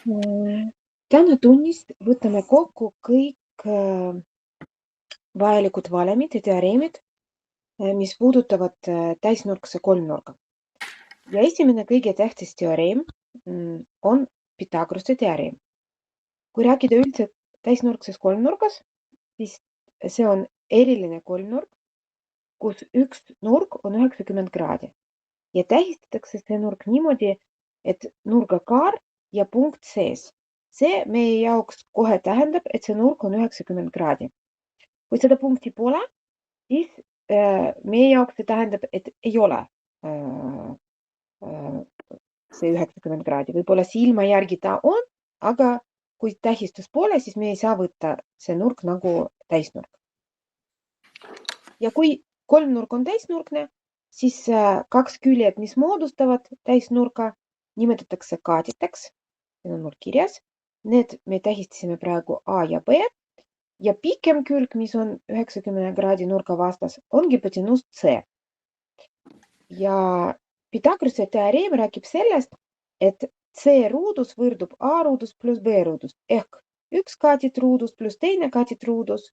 Täna tunnis võtame kokku kõik vajalikud valemid ja teoreemid, mis puudutavad täisnurkse kolmnurga. Ja esimene kõige tähtis teoreem on Pythagorase teoreem. Kui rääkida üldse täisnurkses kolmnurgas, siis see on eriline kolmnurk, kus üks nurk on 90 kraadi. Ja tähistatakse see nurk niimoodi, et nurgakaar ja punkt sees. See meie jaoks kohe tähendab, et see nurk on 90 kraadi. Kui seda punkti pole, siis meie jaoks see tähendab, et ei ole see 90 kraadi. Võib-olla silma järgi ta on, aga kui tähistus pole, siis me ei saa võtta see nurk nagu täisnurk. Ja kui kolmnurk on täisnurkne, siis kaks küljed, mis moodustavad täisnurka, nimetatakse kaaditeks. See on mul kirjas. Need me tähistasime praegu A ja B. Ja pikem külg, mis on 90 kraadi nurga vastas, on hüpotenuus C. Ja Pythagorase teoreem räägib sellest, et C ruudus võrdub A ruudus pluss B ruudus ehk üks kaadit ruudus pluss teine kaadit ruudus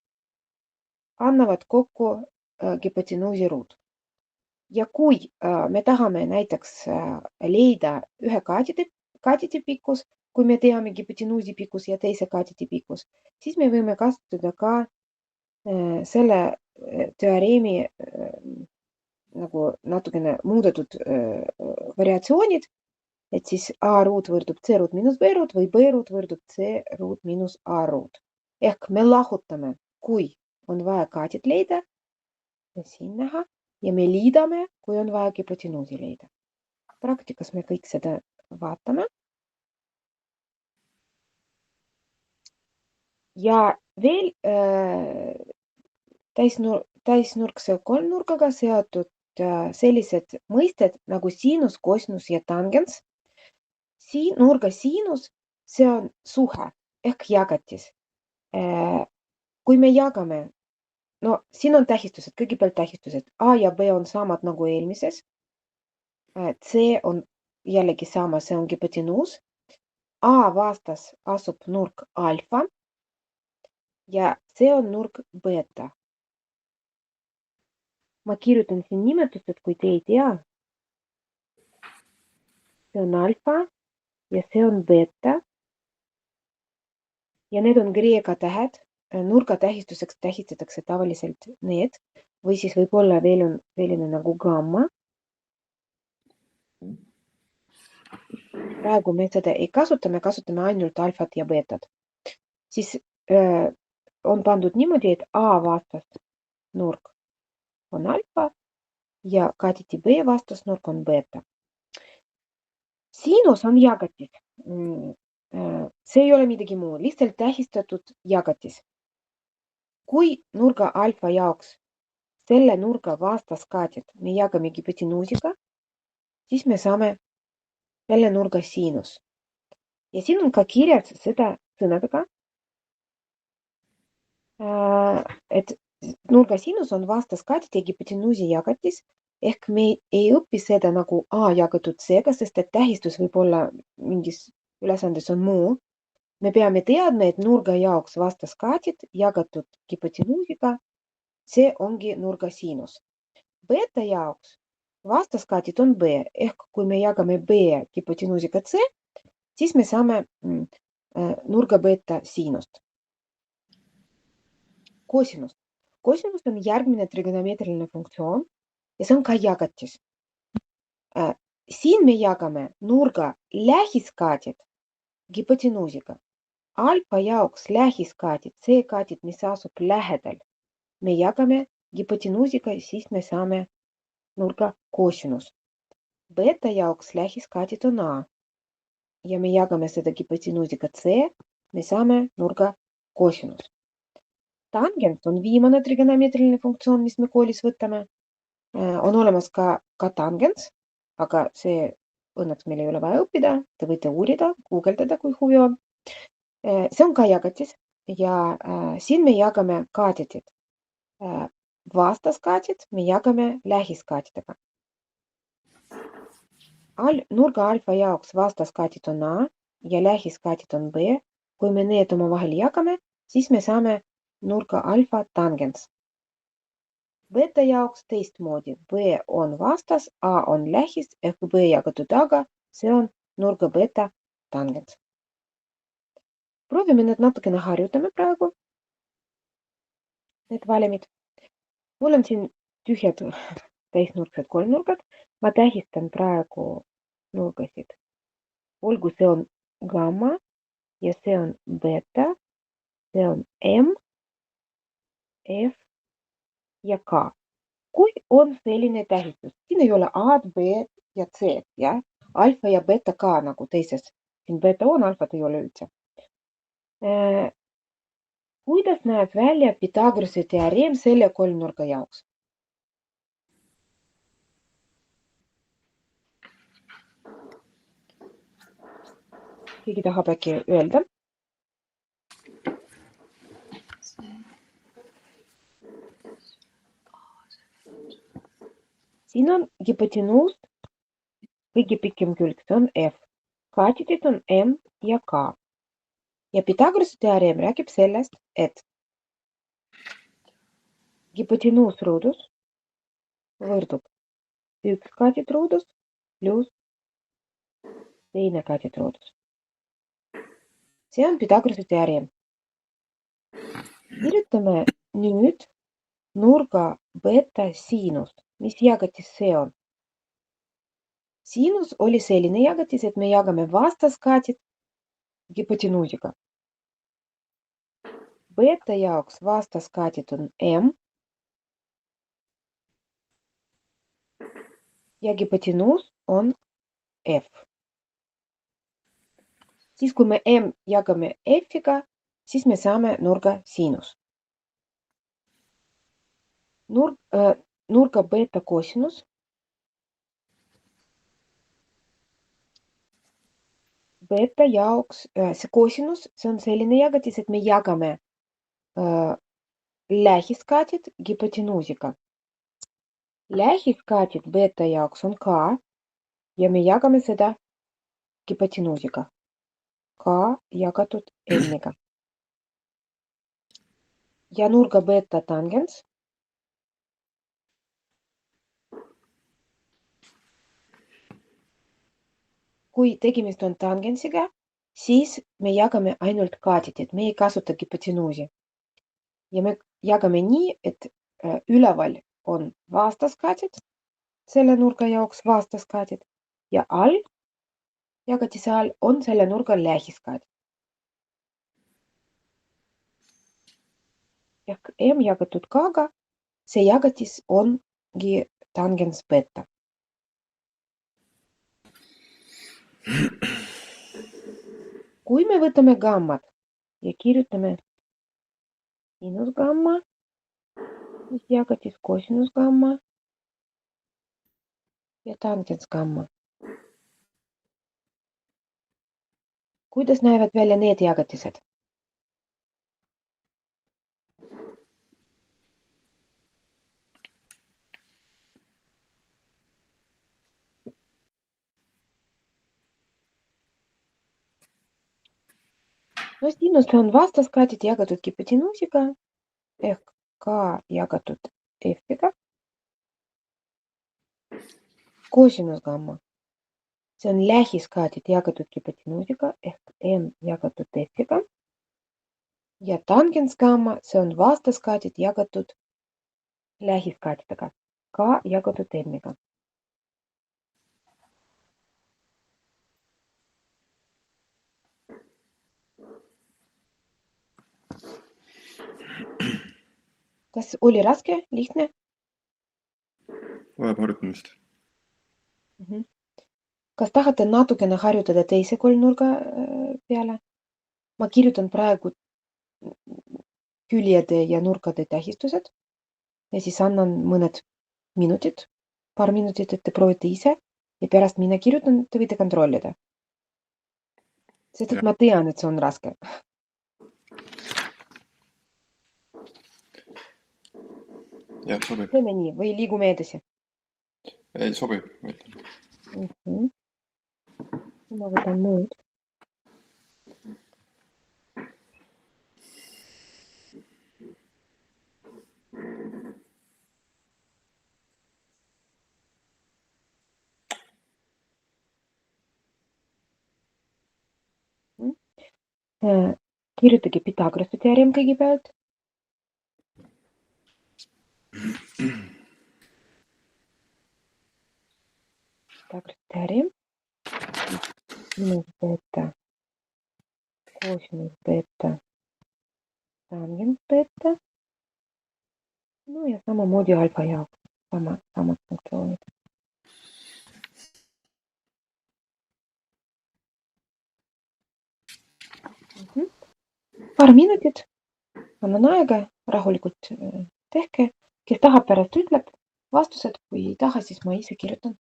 annavad kokku hüpotenuusi ruud. Ja kui me tahame näiteks leida ühe kaaditi pikkus, kui me teame hüpotenuusi pikkus ja teise kaaditi pikkus, siis me võime kasutada ka selle teoreemi nagu natukene muudetud variatsioonid, et siis A ruut võrdub C ruut miinus B ruut või B ruut võrdub C ruut miinus A ruut. Ehk me lahutame, kui on vaja kaadit leida, siin näha, ja me liidame, kui on vaja hüpotenuusi leida. Praktikas me kõik seda vaatame. Ja veel täisnurkse kolmnurgaga seotud sellised mõisted nagu siinus, kosinus ja tangens. Nurga siinus, see on suhe ehk jagatis. Kui me jagame, no siin on tähistused, kõigepealt tähistused. A ja B on samad nagu eelmises. C on jällegi sama, see on hüpotenuus. A vastas asub nurk alfa ja see on nurk beta. Ma kirjutan siin nimetused, kui te ei tea. See on alfa ja see on beta. Ja need on kreeka tähed. Nurga tähistuseks tähistatakse tavaliselt need või siis võib-olla veel on selline nagu gamma. Praegu me seda ei kasuta, me kasutame ainult alfat ja betat. Siis on pandud niimoodi, et A vastas nurk on alfa ja kaaditi B vastas nurk on beta. Siinus on jagatis. See ei ole midagi muud, lihtsalt tähistatud jagatis. Kui nurga alfa jaoks selle nurga vastaskaadit me jagame hüpotenuusiga, siis me saame selle nurga siinus. Ja siin on ka kirjas seda sõnadega, et nurga siinus on vastaskaadit ja hüpotenuusi jagatis, ehk me ei õpi seda nagu A jagatud C-ga, sest et tähistus võib olla mingis ülesandes on muu. Me peame teadma, et nurga jaoks vastaskaadit jagatud hüpotenuusiga, see ongi nurga siinus. Beta jaoks vastaskaadit on B, ehk kui me jagame B hüpotenuusiga C, siis me saame nurga beta siinust. Kosinus. Kosinus on järgmine trigonomeetriline funktsioon ja see on ka jagatis. Siin me jagame nurga lähiskaadit hüpotenuusiga. Alfa jaoks lähiskaadit, see kaadit, mis asub lähedal, me jagame hüpotenuusiga, siis me saame nurga kosinus. Beta jaoks lähiskaadit on A ja me jagame seda hüpotenuusiga C, me saame nurga kosinus. Tangens on viimane trigonomeetriline funktsioon, mis me koolis võtame. On olemas ka tangens, aga see õnneks meil ei ole vaja õppida, te võite uurida, guugeldada, kui huvi on. See on ka jagatis ja siin me jagame kaaditid. Vastaskaadid me jagame lähiskaadidega. Nurga alfa jaoks vastaskaadid on A ja lähiskaatid on B. Kui me need omavahel jagame, siis me saame nurga alfa tangens. Beta jaoks teistmoodi. B on vastas, A on lähis ehk B jagatud A-ga, see on nurga beta tangens. Proovime need natukene harjutame praegu. Need valemid. Mul on siin tühjad täisnurksed kolmnurgad. Ma tähistan praegu nurgasid. Olgu see on gamma ja see on beta, see on M, F ja K. Kui on selline tähistus, siin ei ole A, B ja C, ja? Alfa ja beta K nagu teises. Siin beta on, alfat ei ole üldse. Kuidas näeb välja Pythagorase teoreem selle kolmnurga jaoks? Keegi tahab äkki öelda? Siin on hüpotenuus, kõige pikem külg, see on F. Kaatidid on M ja K. Ja Pythagorase teoreem räägib sellest, et hüpotenuusruudus võrdub üks kaatidruudus pluss teine kaatidruudus. See on Pythagorase teoreem. Kirjutame nüüd nurga beta siinus. Mis jagatis see on? Siinus oli selline jagatis, et me jagame vastaskaatid hüpotenuusiga. Beta jaoks vastaskaatid on M ja hüpotenuus on F. Siis kui me M jagame F-iga, siis me saame nurga siinus. Nurga beta kosinus beta jaoks, see kosinus, see on selline jagatis, et me jagame lähiskaatid hüpotenuusiga. Lähiskaatid beta jaoks on K ja me jagame seda hüpotenuusiga. K jagatud M-iga. Ja nurga beta tangens kui tegemist on tangensiga, siis me jagame ainult kaatidid, me ei kasuta hüpotenuusi. Ja me jagame nii, et üleval on vastaskaatid, selle nurga jaoks vastaskaatid ja all, jagatise all on selle nurga lähiskaatid. Ehk M jagatud K-ga, see jagatis ongi tangens beta. Kui me võtame gammad ja kirjutame sinus gamma, siis jagatis kosinus gamma ja tangens gamma. Kuidas näevad välja need jagatised? No sinus on vastaskaatid jagatud hüpotenuusiga ehk K jagatud F-iga. Kosinus gamma. See on lähiskaatid jagatud hüpotenuusiga ehk M jagatud F-iga. Ja tangens gamma, see on vastaskaatid jagatud lähiskaatidega. K jagatud M-iga. Kas oli raske, lihtne? Vajab harjutamist. Kas tahate natukene harjutada teise kolmnurga peale? Ma kirjutan praegu küljede ja nurkade tähistused ja siis annan mõned minutid, paar minutit, et te proovite ise ja pärast mina kirjutan, te võite kontrollida. Sest et ma tean, et see on raske. Jah, sobib. Teeme nii või liigume edasi? Ei, sobib. Ma võtan nüüd. Kirjutage Pythagorase teorem kõigepealt. Pythagorase teorem. Sinus beta. Cosinus beta. Tangens beta. No ja samamoodi alfa jaoks. Samad funktsioonid. Paar minutit. Annan aega, rahulikult tehke. Kes tahab pärast ütleb vastused, kui ei taha, siis ma ise kirjutan.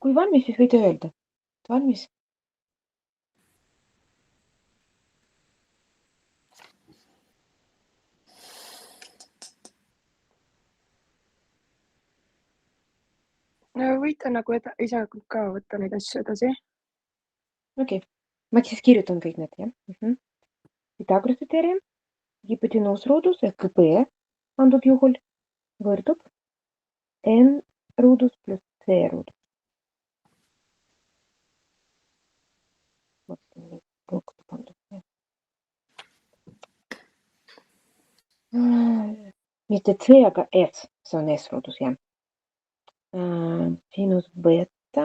Kui valmis, siis võite öelda. Valmis? Võite nagu ise ka võtta neid asju edasi. Okei. Ma siis kirjutan kõik need, jah? Pythagorase teorem, hipotenuusruudus ehk B antud juhul võrdub N ruudus pluss C ruudus. Mitte C, aga S. See on S ruudus, jah. Sinus beta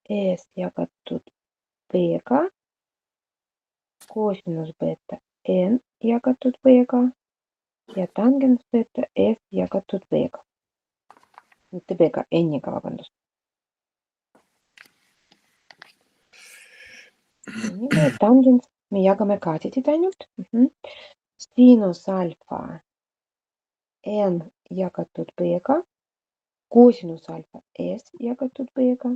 S jagatud B-ga, cosinus beta N jagatud B-ga ja tangens beta S jagatud B-ga. Mitte B-ga, N-iga, vabandust. Tangens me jagame kaatidid ainult. Sinus alfa N jagatud B-ga, cosinus alfa S jagatud B-ga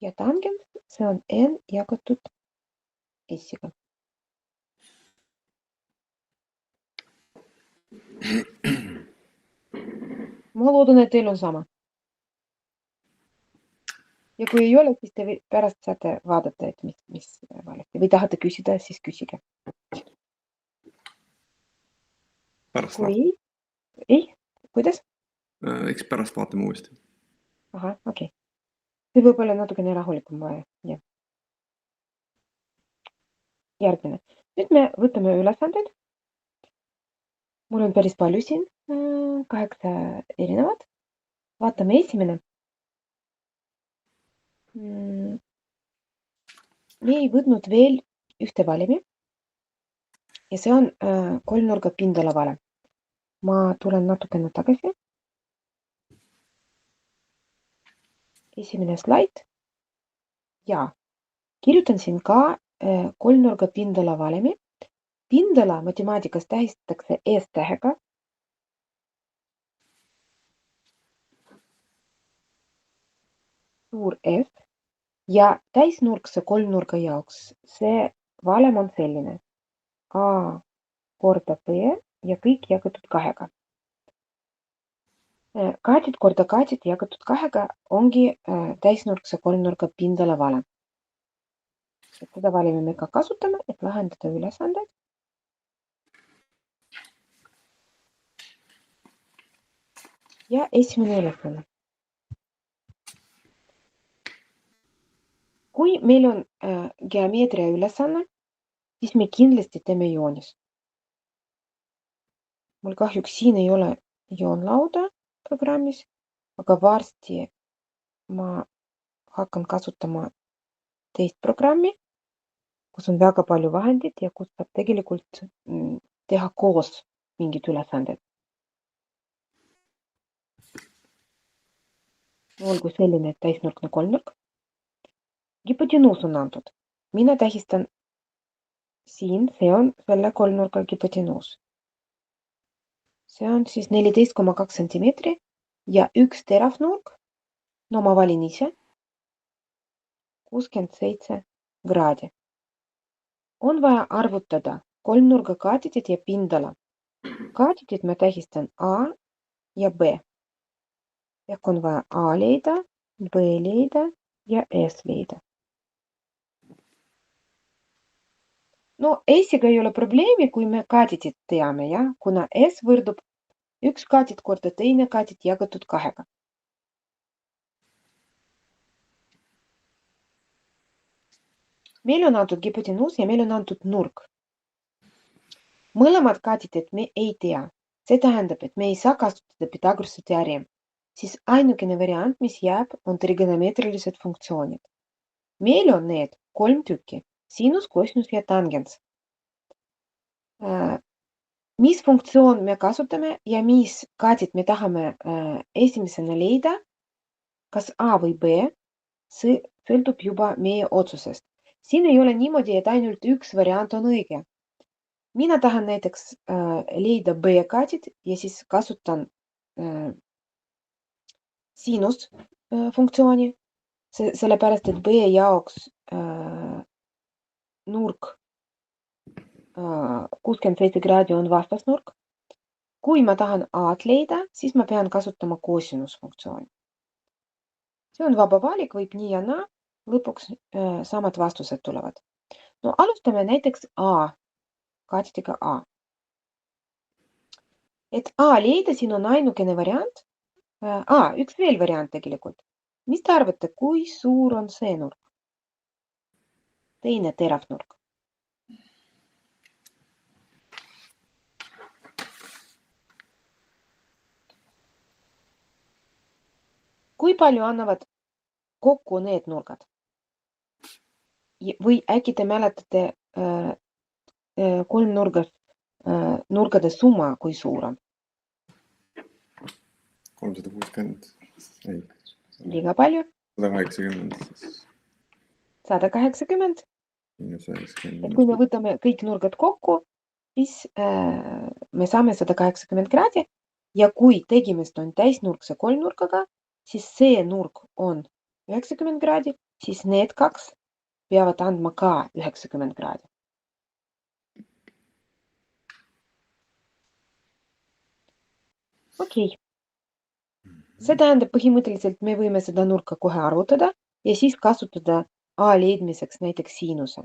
ja tangens, see on N jagatud S-iga. Ma loodan, et teil on sama. Ja kui ei ole, siis te pärast saate vaadata, et mis valesti. Või tahate küsida, siis küsige. Pärast kui... Ei? Kuidas? Eks pärast vaatame uuesti. Aha, okei. See võib olla natukene rahulikum vaja. Ja. Järgmine. Nüüd me võtame ülesanded. Mul on päris palju siin. 8 erinevad. Vaatame esimene. Me ei võtnud veel ühte valemi ja see on kolmnurga pindala valem. Ma tulen natukene tagasi. Esimene slaid. Ja kirjutan siin ka kolmnurga pindala valemi. Pindala matemaatikas tähistatakse S-tähega. Suur F. Ja täisnurkse kolmnurga jaoks see valem on selline. A korda B ja kõik jagatud 2-ga. Kaadid korda kaadid jagatud kahega ongi täisnurkse kolmnurga pindala valem. Seda valemi me ka kasutame, et lahendada ülesandeid. Ja esimene ülesanne. Kui meil on geomeetria ülesanne, siis me kindlasti teeme joonis. Mul kahjuks siin ei ole joonlauda programmis, aga varsti ma hakkan kasutama teist programmi, kus on väga palju vahendid ja kus saab tegelikult teha koos mingid ülesanded. Olgu selline täisnurkne kolmnurk. Hipotenuus on antud. Mina tähistan siin, see on selle kolmnurga hipotenuus. See on siis 14,2 sentimeetri ja üks teravnurk, no ma valin ise, 67 kraadi. On vaja arvutada kolmnurga kaatidid ja pindala. Kaatidid ma tähistan A ja B. Ehk on vaja A leida, B leida ja S leida. No S-iga ei ole probleemi, kui me kaatidid teame, ja? Kuna S võrdub üks kaatid korda teine kaatid jagatud kahega. Meil on antud hipotenuus ja meil on antud nurk. Mõlemad kaatidid me ei tea. See tähendab, et me ei saa kasutada Pythagorase teoreem. Siis ainukene variant, mis jääb, on trigonomeetrilised funktsioonid. Meil on need 3 tükki. Sinus, kosinus ja tangens. Mis funktsioon me kasutame ja mis kaatid me tahame esimesena leida, kas A või B, see sõltub juba meie otsusest. Siin ei ole niimoodi, et ainult üks variant on õige. Mina tahan näiteks leida B kaatid ja siis kasutan sinus funktsiooni, sellepärast et B jaoks nurk 67 kraadi on vastasnurk. Kui ma tahan A-d leida, siis ma pean kasutama kosinusfunktsiooni. See on vaba valik, võib nii ja naa, lõpuks samad vastused tulevad. No alustame näiteks A, kaatidega A. Et A leida, siin on ainukene variant. Üks veel variant tegelikult. Mis te arvate, kui suur on see nurk? Teine teravnurk. Kui palju annavad kokku need nurgad? Või äkki te mäletate kolmnurgas nurgade summa, kui suur on? 360. Ei. Liiga palju? 180. 180. -90. Kui me võtame kõik nurgad kokku, siis me saame 180 kraadi ja kui tegemist on täisnurkse kolmnurkaga, siis see nurk on 90 kraadi, siis need kaks peavad andma ka 90 kraadi. Okei. See tähendab põhimõtteliselt me võime seda nurka kohe arvutada ja siis kasutada A leidmiseks näiteks sinuse.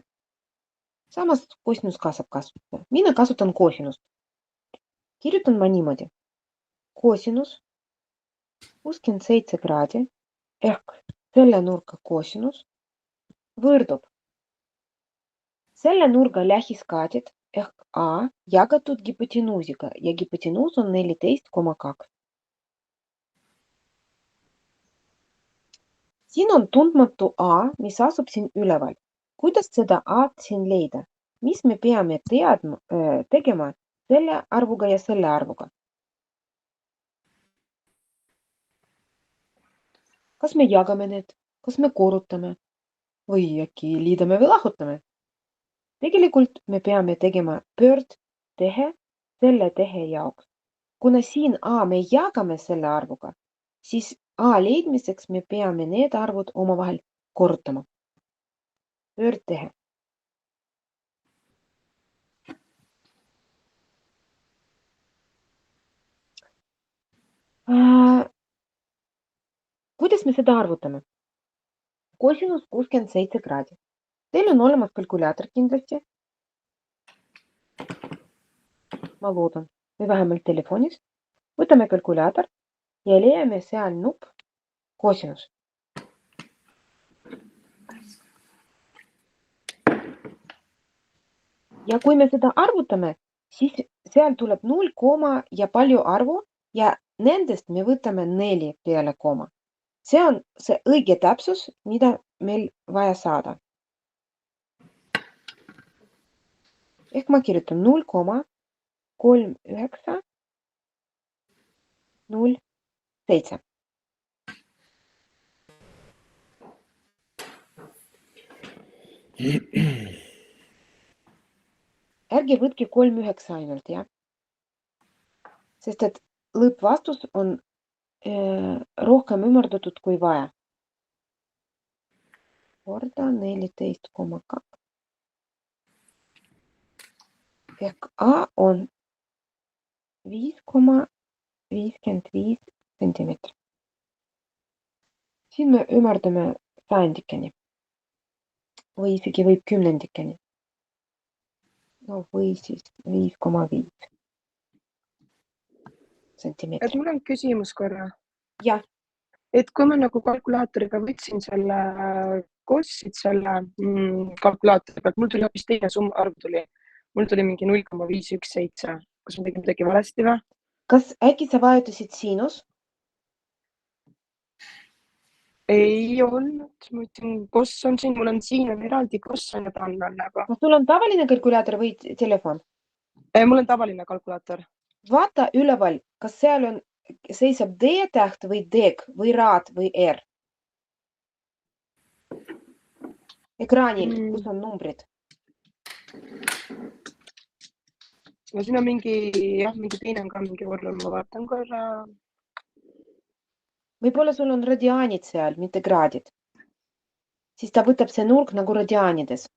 Samas kosinus ka saab kasutada. Mina kasutan kosinust. Kirjutan ma niimoodi. Kosinus 67 kraadi ehk selle nurka kosinus võrdub selle nurga lähiskaatid ehk A jagatud hipotenuusiga ja hipotenuus on 14,2. Siin on tundmatu A, mis asub siin üleval. Kuidas seda A-d siin leida? Mis me peame tegema selle arvuga ja selle arvuga? Kas me jagame need? Kas me korrutame? Või äkki liidame või lahutame? Tegelikult me peame tegema pöördtehe selle tehe jaoks. Kuna siin A me jagame selle arvuga, siis A leidmiseks me peame need arvud omavahel korrutama. Pöördtehe. Kuidas me seda arvutame? Kosinus 67 kraadi. Teil on olemas kalkulaator kindlasti. Ma loodan. Või vähemalt telefonis. Võtame kalkulaator ja leiame seal nupp kosinus. Ja kui me seda arvutame, siis seal tuleb 0, ja palju arvu ja nendest me võtame 4 peale kooma. See on see õige täpsus, mida meil vaja saada. Ehk ma kirjutan 0,3907. Ärge võtke 3,9 ainult, jah? Sest et lõppvastus on rohkem ümardatud kui vaja. Korda 14,2. Ehk A on 5,55 sentimeetri. Siin me ümardame sajandikeni. Või isegi võib kümnendikeni. No või siis 5,5 sentimeetri. Et mul on küsimus korra. Jah. Et kui ma nagu kalkulaatoriga võtsin selle kossid selle kalkulaatori pealt, mul tuli hoopis teine arv tuli. Mul tuli mingi 0,517. Kas ma tegin midagi valesti või? Kas äkki sa vajutasid siinus? Ei olnud. Ma ütlen, koss on siin. Mul on siin on eraldi koss on ja panna. Kas sul on tavaline kalkulaator või telefon? Mul on tavaline kalkulaator. Vaata üleval, kas seal on seisab D-täht või DEG või RAD või R. Ekraanil, kus on numbrid. No siin on mingi teine on ka mingi vorm, ma vaatan korra. Võib-olla sul on radiaanid seal, mitte kraadid. Siis ta võtab see nurk nagu radiaanides.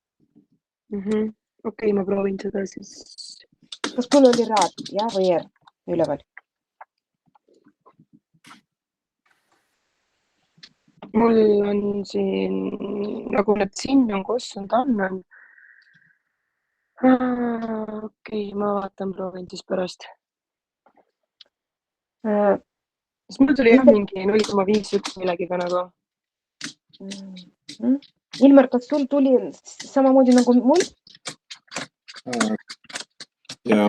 Okei, ma proovin seda siis. Kas sul oli RAD, jah, või R üleval? Mul on siin, nagu need siin on, kus on tann. Okei, ma vaatan, proovin siis pärast. Mul tuli jah mingi 0,51 millegiga nagu. Ilmar, kas sul tuli samamoodi nagu mul? Jaa.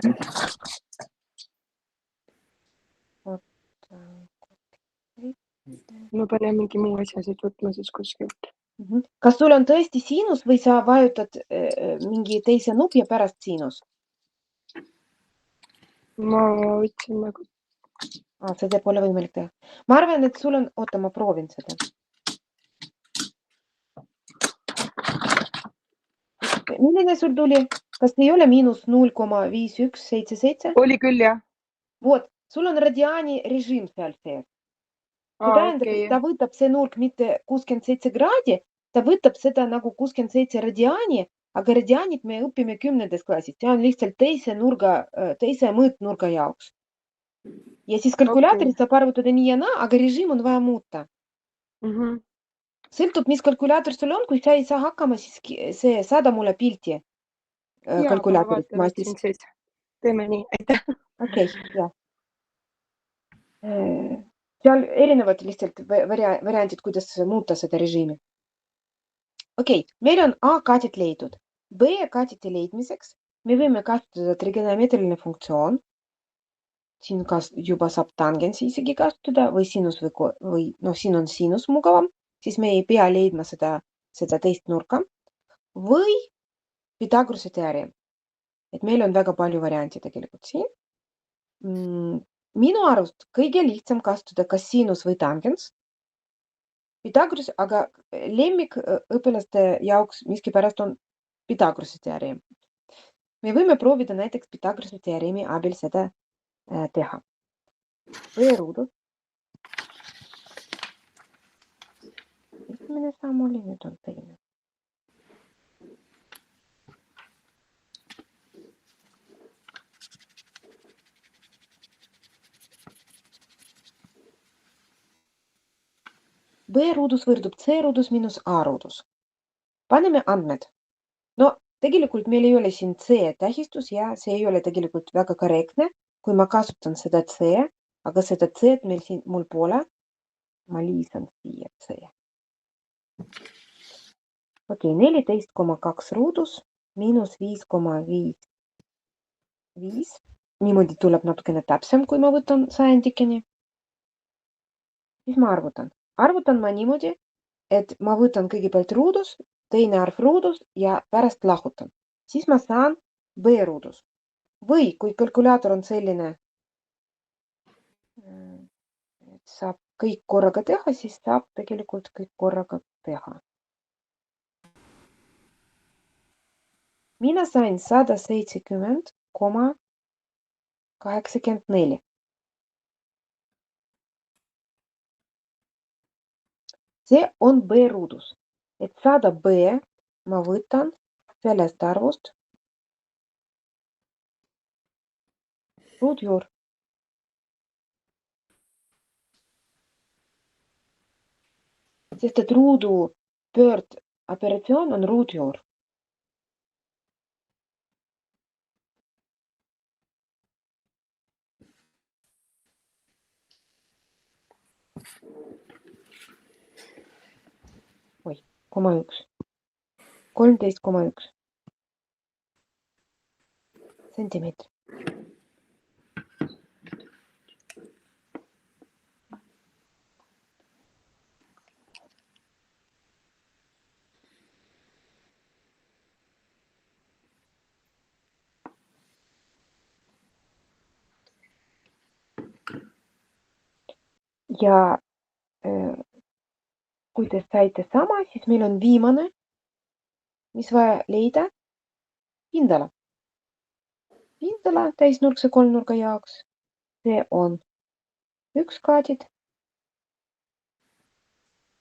Ma pean mingi muu asja siit võtma siis kuskilt. Kas sul on tõesti siinus või sa vajutad mingi teise nupi ja pärast siinus? Ma võtsin nagu... Seda pole võimalik teha. Ma arvan, et sul on... Oota, ma proovin seda. Milline sul tuli? Kas ei ole miinus 0,5177? Oli küll, jah. Vot, sul on radiaani režiim seal sees. See tähendab, et ta võtab see nurk mitte 67 kraadi, ta võtab seda nagu 67 radiaani, aga radiaanid me õpime 10. klassis. See on lihtsalt teise mõõtnurga jaoks. Ja siis kalkulaatoris saab arvutada nii ja naa, aga režiim on vaja muuta. Sõltub, mis kalkulaator sul on, kui sa ei saa hakkama, siis see saada mulle pilti kalkulaatorist. Jaa, ma vaatan, et siin teeme nii, aitäh. Okei, jah. Seal erinevad lihtsalt variandid, kuidas muuta seda režiimi. Okei, meil on A-kaadid leidnud. B-kaadide leidmiseks me võime kasutada trigonomeetriline funktsioon. Siin juba saab tangensi isegi kasutada või sinus või siin on sinus mugavam, siis me ei pea leidma seda teist nurka. Või Pythagorase teoreem. Et meil on väga palju varianti tegelikult siin. Minu arust kõige lihtsam kasutada kas sinus või tangens. Pythagoras, aga lemmik õpilaste jaoks miskipärast on Pythagorase teoreem. Me võime proovida näiteks Pythagorase teoreemi abil seda teha. V-ruudus. Esimene samm oli, nüüd on teine. B-ruudus võrdub C-ruudus miinus A-ruudus. Paneme andmed. No tegelikult meil ei ole siin C-tähistus ja see ei ole tegelikult väga korrektne, kui ma kasutan seda C, aga seda C-d meil siin mul pole. Ma liisan siia C. Okei, 14,2 ruudus miinus 5,5. Niimoodi tuleb natukene täpsem, kui ma võtan sajandikeni. Siis ma arvutan. Arvutan ma niimoodi, et ma võtan kõigepealt ruudus, teine arv ruudus ja pärast lahutan. Siis ma saan B-ruudus. Või kui kalkulaator on selline, et saab kõik korraga teha, siis saab tegelikult kõik korraga teha. Mina sain 170,84. See on B-ruudus. Et saada B, ma võtan sellest arvust ruudjuur. Sest et ruudu pöördoperatsioon on ruudjuur. Oi, 13,1 sentimeetri. Ja kui te saite sama, siis meil on viimane, mis vaja leida, pindala. Pindala täisnurkse kolmnurga jaoks. See on 1 kaadid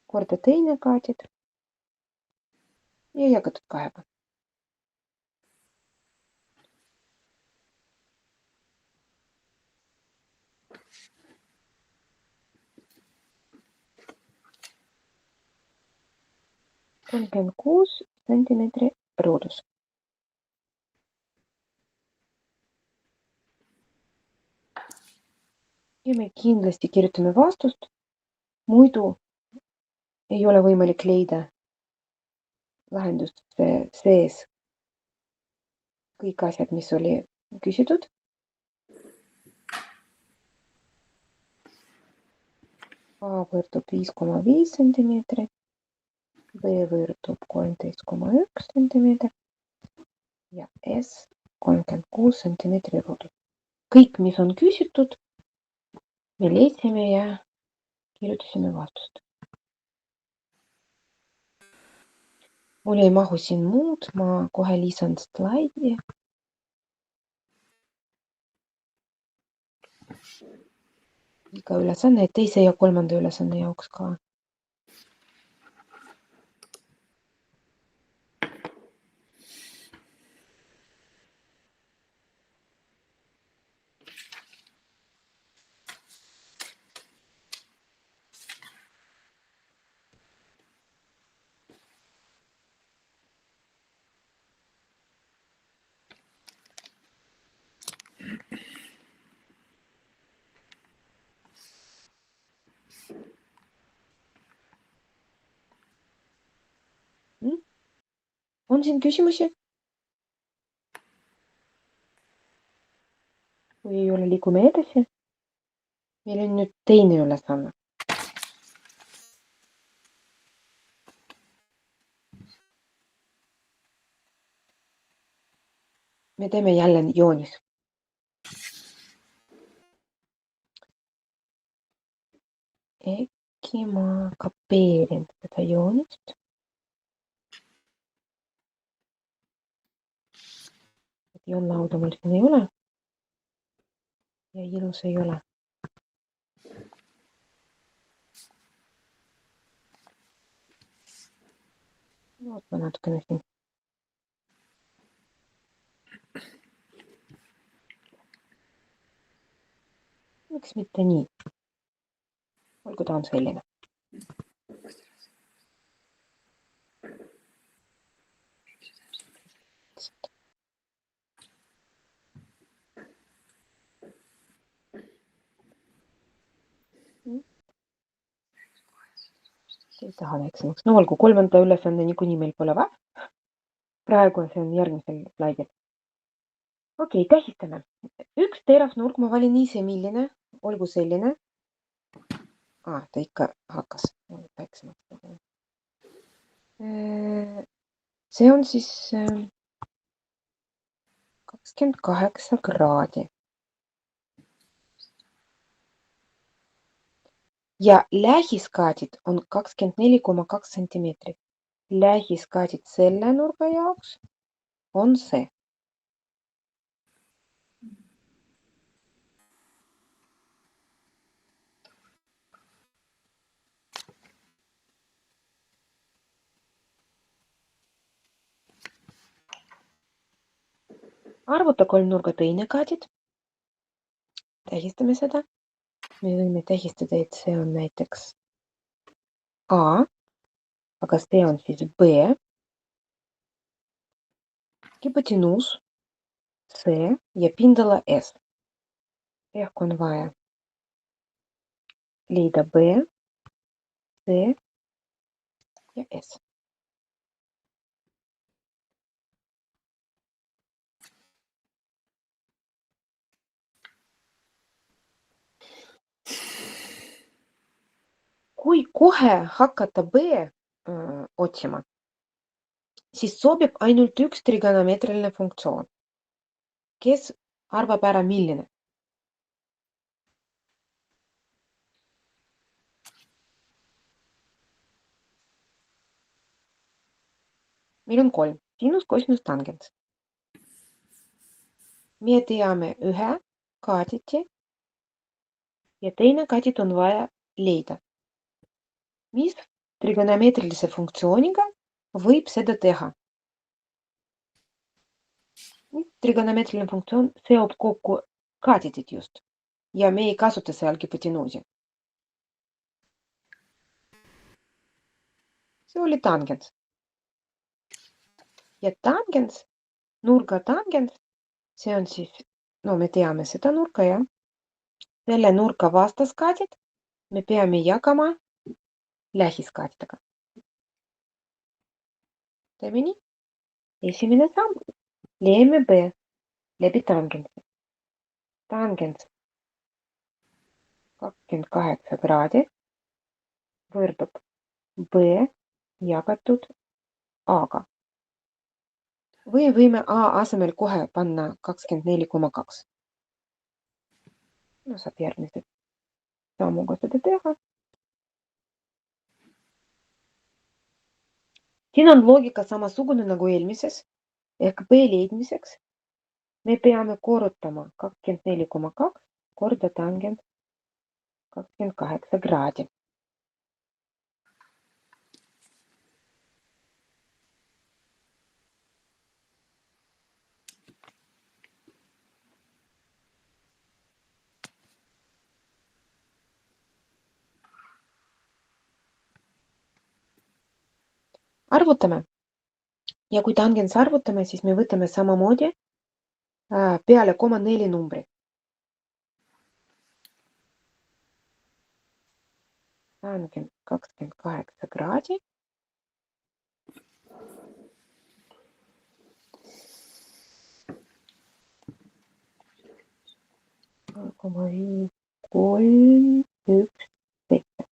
korda teine kaadid ja jagatud 2. Kolmkümmend 6 sentimeetri ruudus. Ja me kindlasti kirjutame vastust, muidu ei ole võimalik leida lahendust sees kõik asjad, mis oli küsitud. A võrdub 5,5 sentimeetri, B võrdub 13,1 sentimeetri ja S 36 sentimeetri ruudus. Kõik, mis on küsitud, me leidsime ja kirjutasime vastust. Mul ei mahu siin muud, ma kohe lisan slaidi. Iga ülesanne, teise ja kolmanda ülesanne jaoks ka. On siin küsimusi? Kui ei ole, liigume edasi. Meil on nüüd teine ülesanne. Me teeme jälle joonis. Äkki ma kapeerin seda joonist. Joonlauda mul siin ei ole. Ja ilus ei ole. Ootma natukene siin. Miks mitte nii? Olgu ta on selline. ei taha väiksemaks. No olgu, kolmanda ülesanne niikuinii meil pole vaja. Praegu see on järgmisel slaidil. Okei, tähistame. Üks teravnurk, ma valin ise milline, olgu selline. Ta ikka hakkas väiksemaks. See on siis 28 kraadi. Ja lähiskaadid on 24,2 sentimeetrit. Lähiskaadid selle nurga jaoks on see. Arvuta kolmnurga teine kaadid. Tähistame seda. Me võime tähistada, et see on näiteks A, aga see on siis B. Hipotenuus C ja pindala S. Ehk on vaja leida B, C ja S. Kui kohe hakata B otsima, siis sobib ainult üks trigonomeetriline funktsioon. Kes arvab ära milline? Meil on 3. Sinus, kosinus, tangens. Me teame ühe kaaditi ja teine kaadit on vaja leida. Mis trigonomeetrilise funktsiooniga võib seda teha? Trigonomeetriline funktsioon seob kokku kaaditit just ja me ei kasuta seal hipotenuusi. See oli tangens. Ja tangens, nurga tangens, see on siis, me teame seda nurka, jah. Selle nurka vastaskaadid me peame jagama lähiskaadidega. Teeme nii. Esimene samm. Leiame B läbi tangensi. Tangens 28 kraadi võrdub B jagatud A-ga. Või võime A asemel kohe panna 24,2. Saab järgmise sammuga seda teha. Siin on loogika samasugune nagu eelmises, ehk B leidmiseks me peame korrutama 24,2 korda tangens 28 kraadi. Arvutame. Ja kui tangens arvutame, siis me võtame samamoodi peale 4 numbri. Tangens 28 kraadi. Koma 5, 3, 1, 7.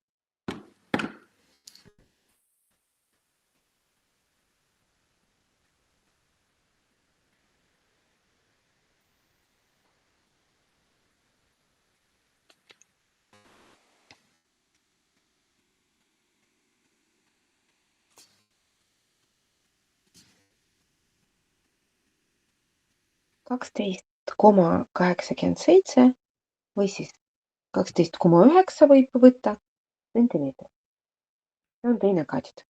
Kaksteist koma 87 või siis 12,9 võib võtta sentimeetrit. See on teine kaadid.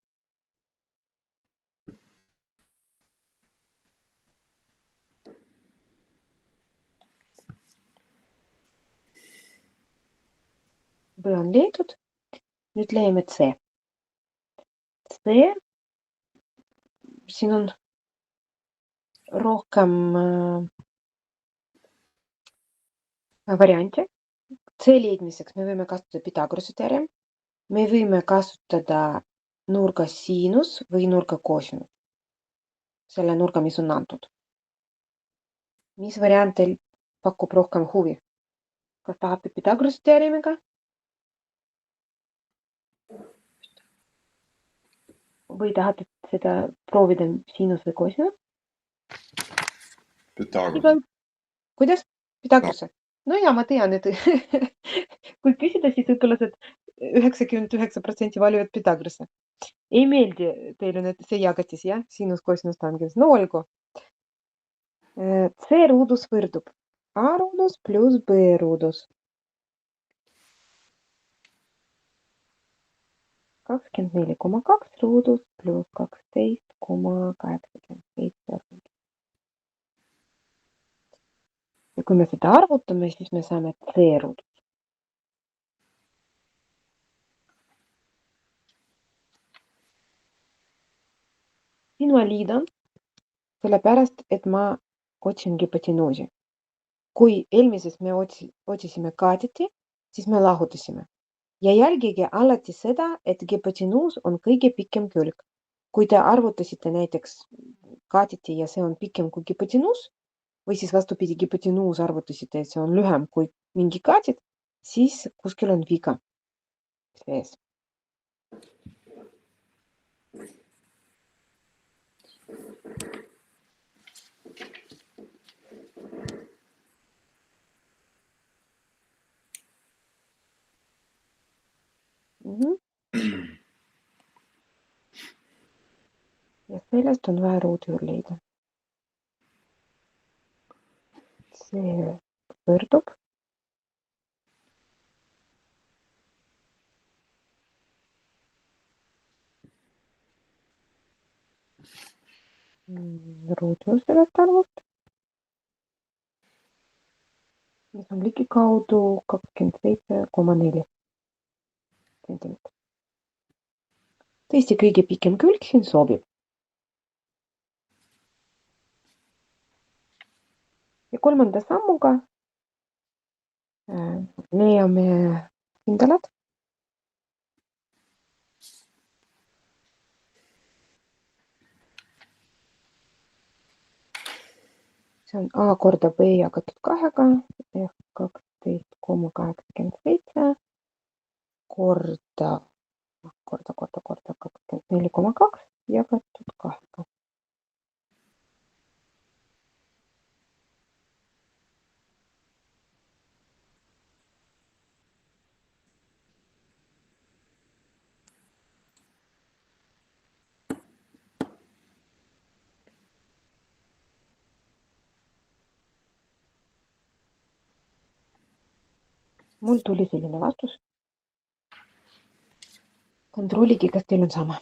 B on leidnud. Nüüd leiame C. C, siin on rohkem variante. C leidmiseks me võime kasutada Pythagorase teorem. Me võime kasutada nurga siinus või nurga kosinus? Selle nurga, mis on antud. Mis variant teil pakub rohkem huvi? Kas tahate Pythagorase teoremiga? Või tahate seda proovida siinus või kosinus? Pythagoras. Kuidas? Pythagorase? No ja, ma tean, et kui küsida, siis õpilased 99% valivad Pythagorase. Ei meeldi teile need see jagatis, jah? Siinus, kosinus, tangens. No olgu. C ruudus võrdub A ruudus pluss B ruudus. 24,2 ruudus pluss 12,87 ruudus. Ja kui me seda arvutame, siis me saame C ruudus. Siin ma liidan, sellepärast, et ma otsin hüpotenüüsi. Kui eelmises me otsisime kaadeti, siis me lahutasime. Ja jälgige alati seda, et hüpotenüus on kõige pikem külg. Kui te arvutasite näiteks kaadeti ja see on pikem kui hüpotenüus, või siis vastupidi hüpotenüus arvutasite, et see on lühem kui mingi kaadit, siis kuskil on viga sees. Ja sellest on vaja ruudüür leida. See võrdub ruudüür sellest arvust, mis on ligikaudu 27,4 centimeetrit. Tõesti kõige pikem külg siin sobib. Ja kolmanda sammuga leiame pindalad. See on A korda B jagatud 2-ga ehk 12,87 korda 24,2 jagatud 2-ga. Mul tuli selline vastus. Kontrollige, kas teil on sama.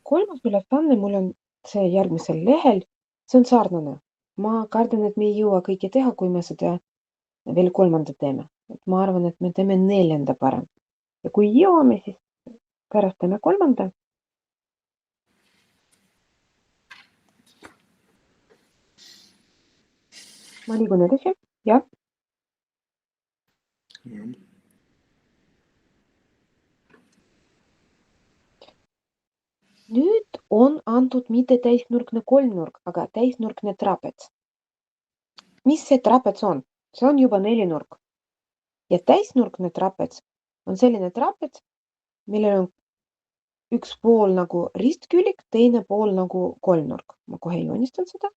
Kolmas ülesanne mul on see järgmisel lehel. See on sarnane. Ma kardan, et me ei jõua kõike teha, kui me seda veel kolmanda teeme. Ma arvan, et me teeme neljanda parem. Ja kui jõuame, siis pärast teeme kolmanda. Ma liigun edasi. Jah. Nüüd on antud mitte täisnurkne kolmnurk, aga täisnurkne trapets. Mis see trapets on? See on juba nelinurk. Ja täisnurkne trapets on selline trapets, millel on üks pool nagu ristkülik, teine pool nagu kolmnurk. Ma kohe joonistan seda.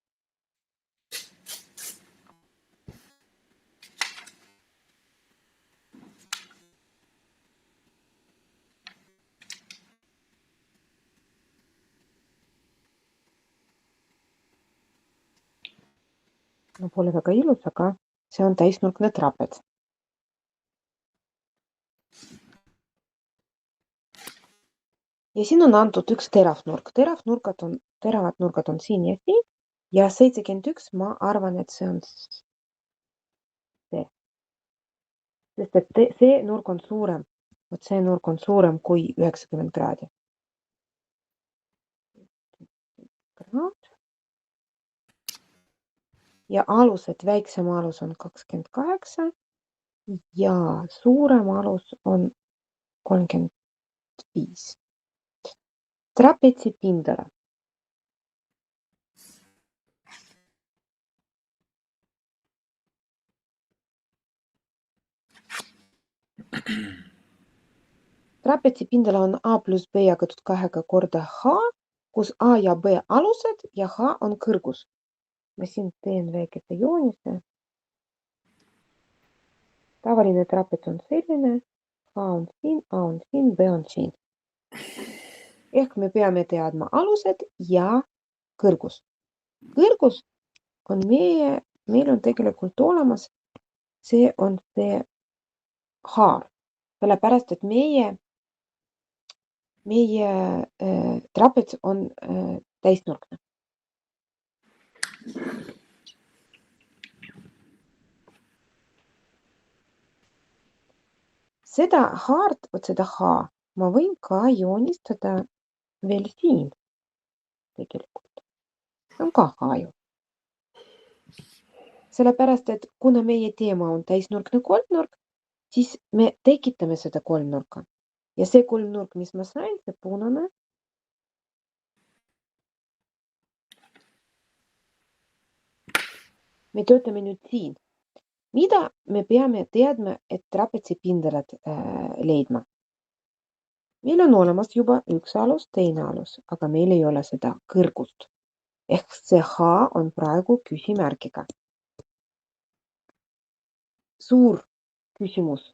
No pole väga ilus, aga see on täisnurkne trapets. Ja siin on antud üks teravnurk. Teravad nurgad on siin ja siin. Ja 71 ma arvan, et see on see. Sest et see nurk on suurem. Vot see nurk on suurem kui 90 kraadi. Ja alused, väiksem alus on 28 ja suurem alus on 35. Trapetsi pindala. Trapetsi pindala on A plus B jagatud 2 korda H, kus A ja B alused ja H on kõrgus. Ma siin teen väikese joonise. Tavaline trapets on selline. H on siin, A on siin, B on siin. Ehk me peame teadma alused ja kõrgus. Kõrgus on meil on tegelikult olemas. See on see haar. Sellepärast, et meie trapets on täisnurkne. Seda haart, vot seda H, ma võin ka joonistada veel siin tegelikult. See on ka H ju. Sellepärast, et kuna meie teema on täisnurkne kolmnurk, siis me tekitame seda kolmnurka. Ja see kolmnurk, mis ma sain, see punane. Me töötame nüüd siin. Mida me peame teadma, et trapetsi pindalad leidma? Meil on olemas juba üks alus, teine alus, aga meil ei ole seda kõrgust. Ehk see H on praegu küsimärgiga. Suur küsimus.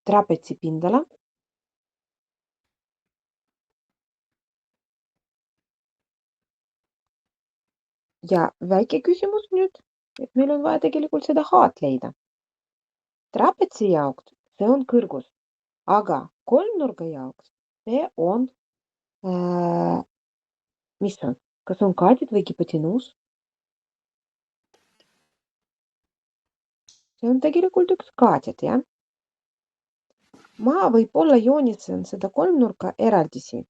Trapetsi pindala. Ja väike küsimus nüüd, et meil on vaja tegelikult seda H-d leida. Trapetsi jaoks see on kõrgus, aga kolmnurga jaoks see on, mis on, kas on kaadid või hipotenuus? See on tegelikult üks kaadid, jah? Ma võib-olla joonisan seda kolmnurka eraldi siin.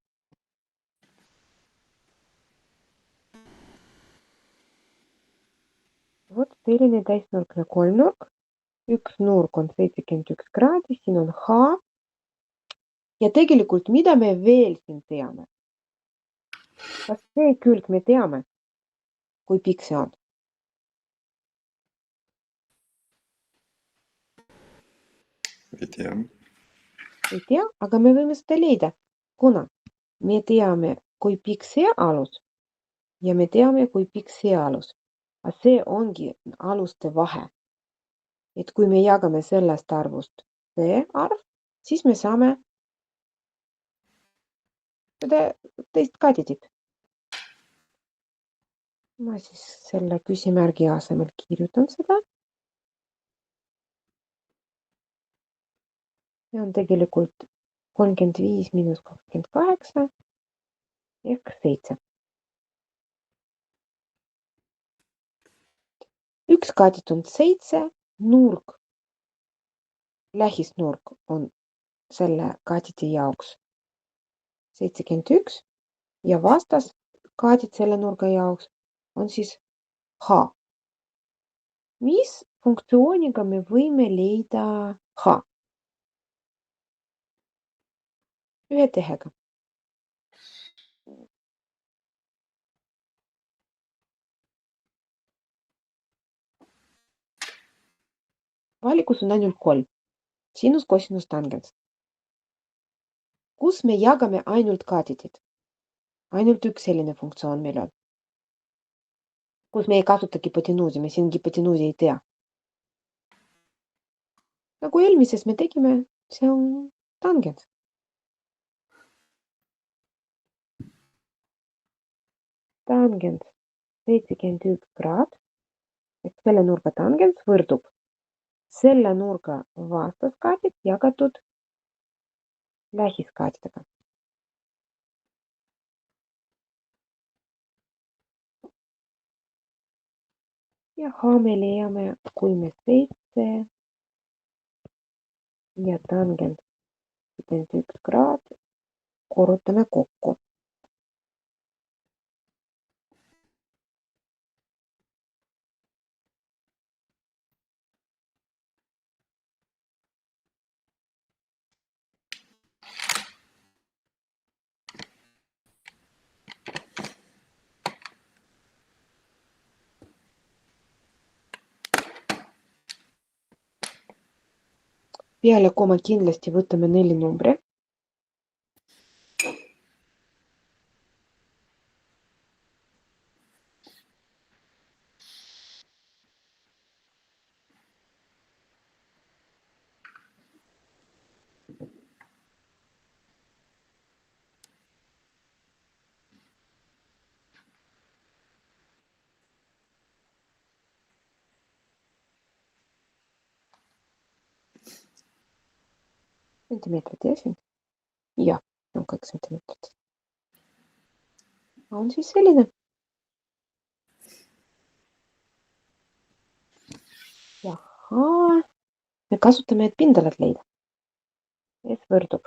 Vot selline täisnurkne kolmnurk. Üks nurk on 71 kraadi, siin on H. Ja tegelikult mida me veel siin teame? Kas see külg me teame, kui pikk see on? Ei tea. Ei tea, aga me võime seda leida, kuna me teame, kui pikk see alus ja me teame, kui pikk see alus. Aga see ongi aluste vahe. Et kui me jagame sellest arvust see arv, siis me saame seda teist kaadidit. Ma siis selle küsimärgi asemel kirjutan seda. See on tegelikult 35 miinus 28 ehk 7. Üks kaadit on 7, nurk, lähisnurk on selle kaaditi jaoks 71 ja vastas kaadit selle nurga jaoks on siis H. Mis funktsiooniga me võime leida H? Ühe tehega. Valikus on ainult 3. Sinus, cosinus, tangens. Kus me jagame ainult kaadidid? Ainult üks selline funktsioon meil on. Kus me ei kasuta hipotenuusi, me siin hipotenuusi ei tea. Nagu eelmises me tegime, see on tangens. Tangens 71 kraad, et selle nurga tangens võrdub selle nurga vastaskaadid jagatud lähiskaadidega. Ja me leiame, kui me 7 ja tangens 71 kraad korrutame kokku. Peale koma kindlasti võtame 4 numbri. Sentimeetrit jäsin. Ja, on 2 sentimeetrit. On siis selline. Jahaa. Me kasutame, et pindalat leida. S võrdub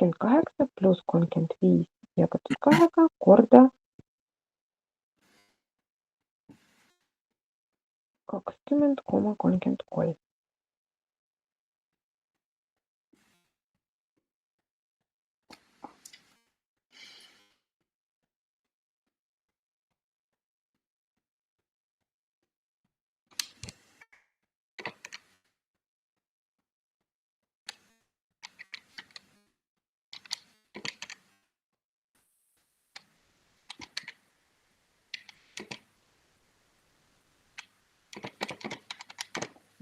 28 pluss 35 jagatud 2 korda 20,33.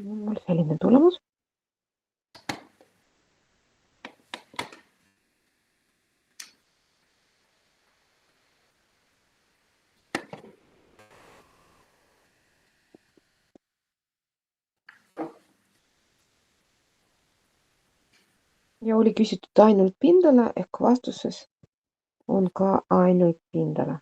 Mul selline tulemus. Ja oli küsitud ainult pindala ehk vastuses on ka ainult pindala.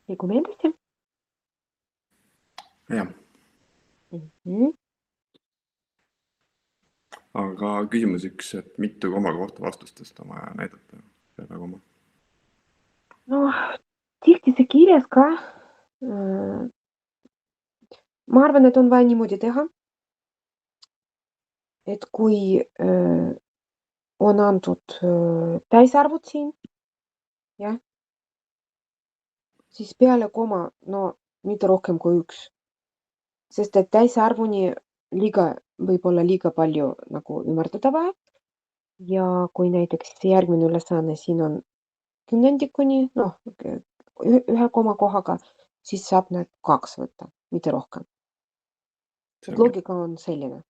Liigume edasi. Jah. Mhm. Aga küsimus üks, et mitu koma kohta vastustest on vaja näidata peale koma? No, tihti see kirjas ka. Ma arvan, et on vaja niimoodi teha, et kui on antud täisarvud siin, jah, siis peale koma, no mitte rohkem kui 1. Sest et täisarvuni võib olla liiga palju nagu ümardada vaja. Ja kui näiteks järgmine ülesanne siin on kümnendikuni, noh, 1 koma kohaga, siis saab need 2 võtta, mitte rohkem. Loogika on selline.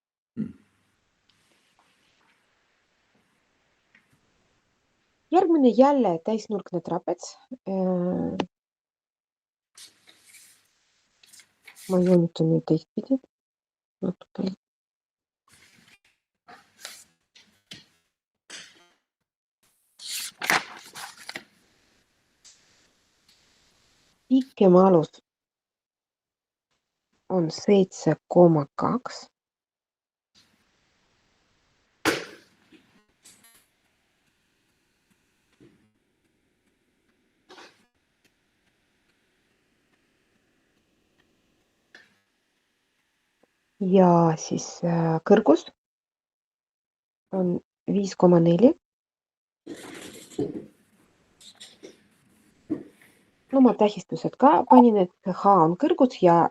Järgmine jälle täisnurkne trapets. Ma joonitan nüüd teistpidi. Natuke. Pikem alus on 7,2. ja siis kõrgus on 5,4. No ma tähistused ka panin, et H on kõrgus ja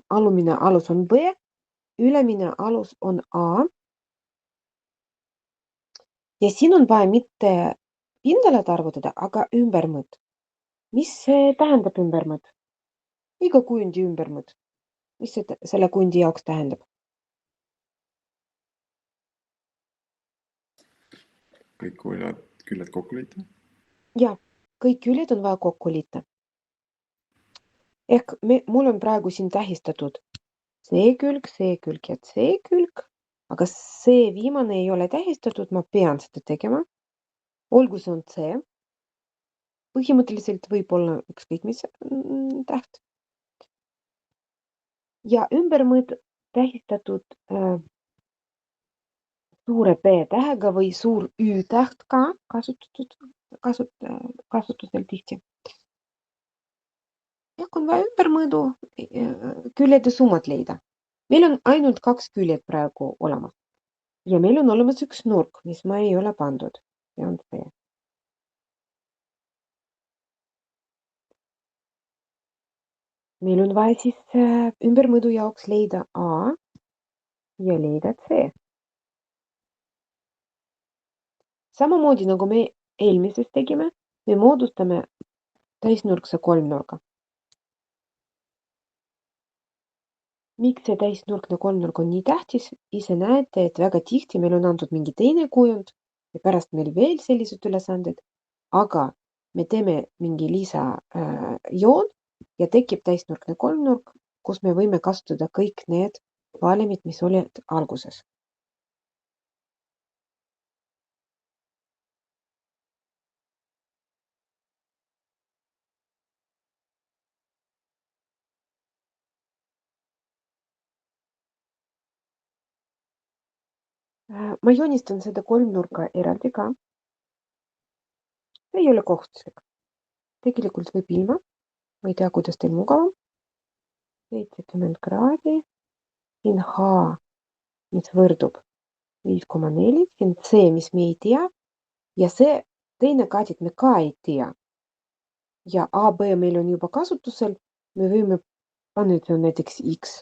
alumine alus on B, ülemine alus on A. Ja siin on vaja mitte pindalat arvutada, aga ümbermõõt. Mis see tähendab ümbermõõt? Iga kujundi ümbermõõt. Mis see selle kujundi jaoks tähendab? kõik küljed kokku liita. Ja, kõik küljed on vaja kokku liita. Ehk mul on praegu siin tähistatud see külg ja see külg, aga see viimane ei ole tähistatud, ma pean seda tegema. Olgu see on C. Põhimõtteliselt võib olla ükskõik mis täht. Ja ümbermõõt tähistatud suure B tähega või suur Ü täht ka kasutusel tihti. Ehk on vaja ümbermõõdu küljede summad leida. Meil on ainult 2 küljed praegu olemas. Ja meil on olemas üks nurk, mis ma ei ole pandud. See on see. Meil on vaja siis ümbermõõdu jaoks leida A ja leida C. Samamoodi nagu me eelmises tegime, me moodustame täisnurkse kolmnurga. Miks see täisnurkne kolmnurk on nii tähtis? Ise näete, et väga tihti meil on antud mingi teine kujund ja pärast meil veel sellised ülesanded, aga me teeme mingi lisajoon ja tekib täisnurkne kolmnurk, kus me võime kasutada kõik need valemid, mis olid alguses. Ma joonistan seda kolmnurka eraldi ka. See ei ole kohustuslik. Tegelikult võib ilma. Ma ei tea, kuidas teil mugavam. 70 kraadi. Siin H, mis võrdub 5,4. Siin C, mis me ei tea. Ja see teine kaadid me ka ei tea. Ja AB meil on juba kasutusel. Me võime panna, et see on näiteks X.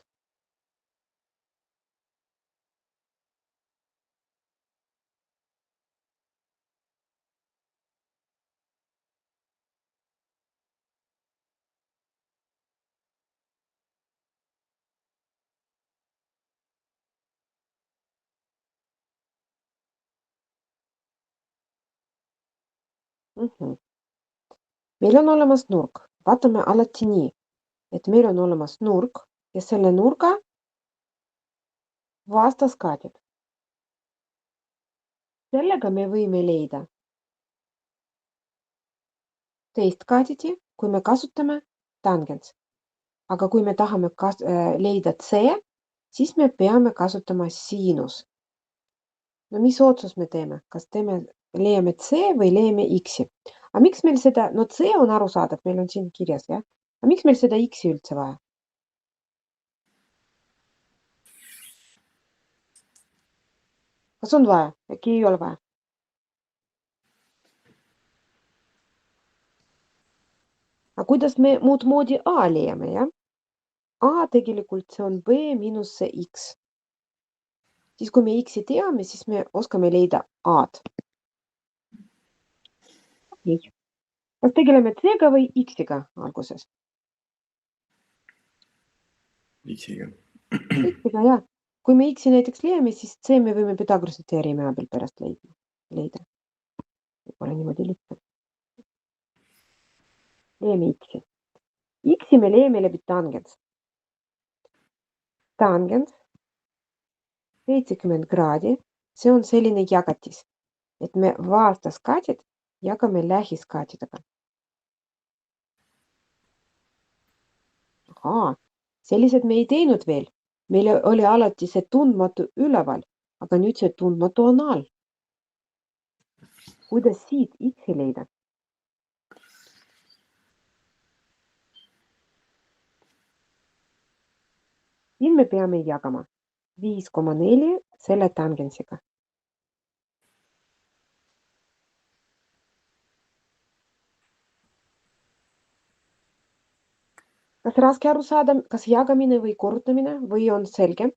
Meil on olemas nurk. Vaatame alati nii, et meil on olemas nurk ja selle nurga vastaskaadid. Sellega me võime leida teist kaaditi, kui me kasutame tangens. Aga kui me tahame leida C, siis me peame kasutama siinus. No mis otsus me teeme? Kas leiame C või leiame X-i? Aga miks meil seda, no C on arusaadav, meil on siin kirjas, jah? Aga miks meil seda X-i üldse vaja? Kas on vaja? Äkki ei ole vaja? Aga kuidas me muud moodi A leiame, jah? A tegelikult see on B miinus see X. Siis kui me X-i teame, siis me oskame leida A-d. Nii. Kas tegeleme C-ga või X-iga alguses? X-iga. X-iga, jah. Kui me X-i näiteks leiame, siis C me võime Pythagorase teoreemi abil pärast leida. Pole niimoodi lihtsalt. Leiame X-i. X-i me leiame läbi tangens. Tangens 70 kraadi. See on selline jagatis, et me vastaskaadid jagame lähiskaadidega. Sellised me ei teinud veel. Meil oli alati see tundmatu üleval, aga nüüd see tundmatu on all. Kuidas siit X-i leida? Siin me peame jagama. 5,4 selle tangensiga. Kas raske aru saada, kas jagamine või korrutamine või on selge?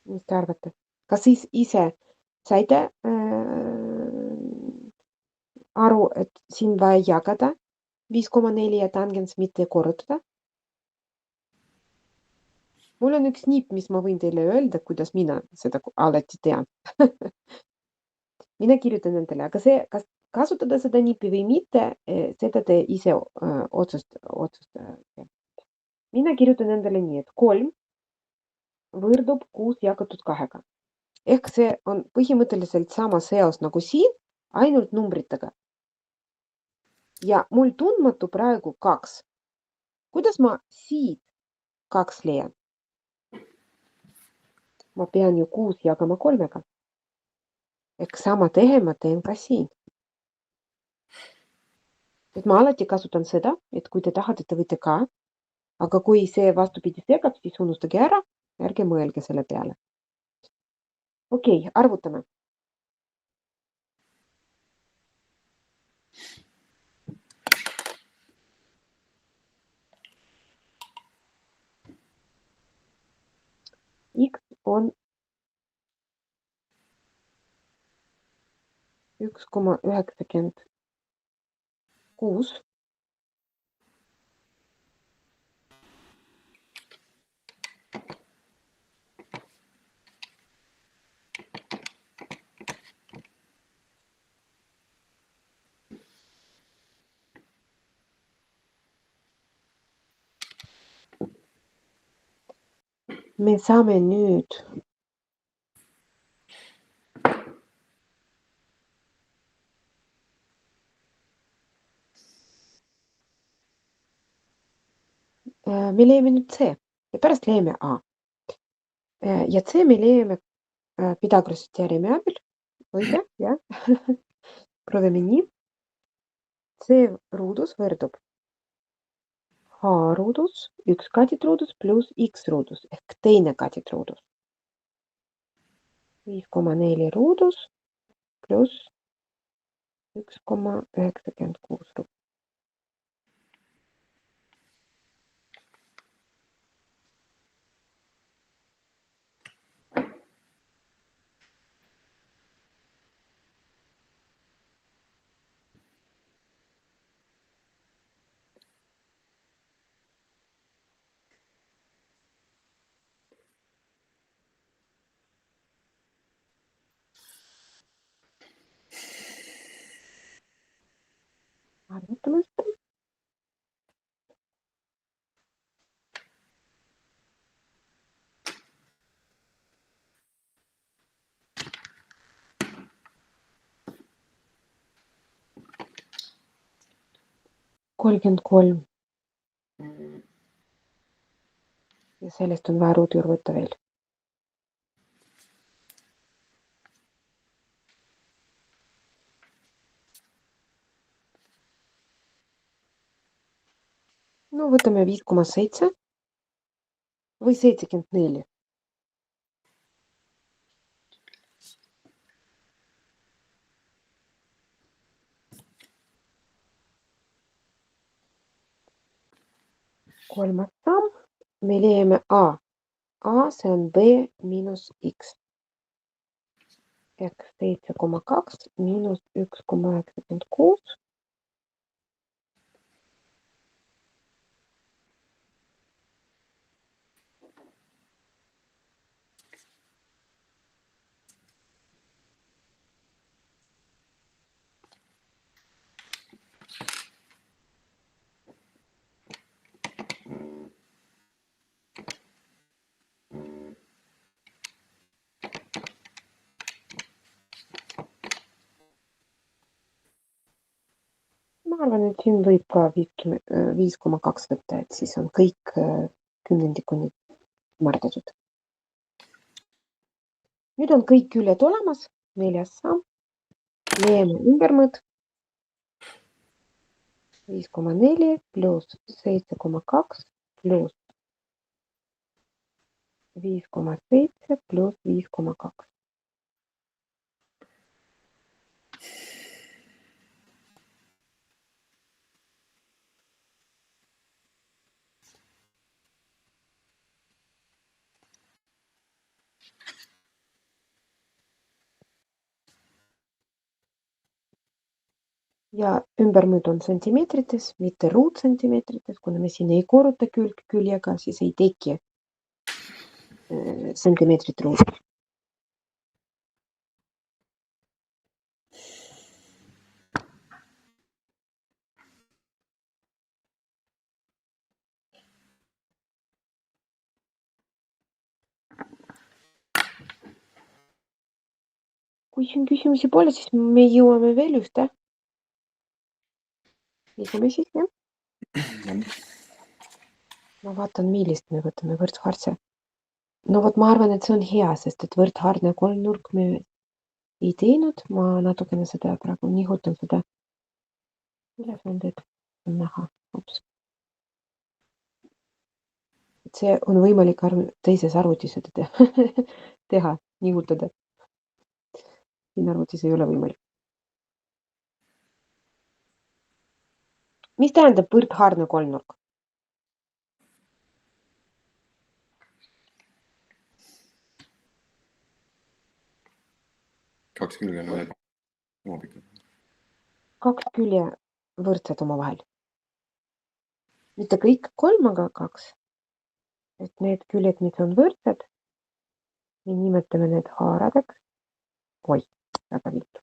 Mis te arvate? Kas siis ise saite aru, et siin vaja jagada 5,4 ja tangens mitte korrutada? Mul on üks niip, mis ma võin teile öelda, kuidas mina seda alati tean. Mina kirjutan endale, aga see, kas kasutada seda niipi või mitte, seda te ise otsustate. Mina kirjutan endale nii, et 3 võrdub 6 jagatud 2. Ehk see on põhimõtteliselt sama seos nagu siin, ainult numbritega. Ja mul tundmatu praegu 2. Kuidas ma siit 2 leian? Ma pean ju 6 jagama 3-ga. Ehk sama tehe ma teen ka siin. Et ma alati kasutan seda, et kui te tahate, te võite ka, aga kui see vastupidi segab, siis unustage ära, ärge mõelge selle peale. Okei, arvutame. X on 1,96. Me saame nüüd me leiame nüüd C ja pärast leiame A. Ja C me leiame Pythagorase teoreemi abil. Õige, jah. Proovime nii. C ruudus võrdub H ruudus, üks katitruudus pluss X ruudus ehk teine katitruudus. 5,4 ruudus pluss 1,96 ruudus. Arvutame seda. Kolmkümmend kolm. Ja sellest on vaja ruudu juurde võtta veel. No võtame 5,7 või 74. Kolmas samm, me leiame A. A see on B miinus X. Ehk 7,2 miinus 1,96. Ma arvan, et siin võib ka 5,2 võtta, et siis on kõik kümnendikuni mardatud. Nüüd on kõik küljed olemas, 4. samm. Leiame ümbermõõt. 5,4 pluss 7,2 pluss 5,7 pluss 5,2. Ja ümbermõõt on sentimeetrites, mitte ruutsentimeetrites, kuna me siin ei korruta külg küljega, siis ei teki sentimeetrit ruut. Kui siin küsimusi pole, siis me jõuame veel ühte. Liigume siis, jah? Ma vaatan, millist me võtame võrdhaardse. No vot, ma arvan, et see on hea, sest et võrdhaardne kolmnurk me ei teinud. Ma natukene seda praegu nihutan seda. Kuidas on teed näha? Ups. See on võimalik teises arvutis seda teha, nihutada. Siin arvutis ei ole võimalik. Mis tähendab võrdhaardne kolmnurk? Kaks külge on oma pikad. Kaks külje võrdsed omavahel. Mitte kõik kolm, aga kaks. Et need küljed, mis on võrdsed, me nimetame need haaradeks. Oi, väga viltu.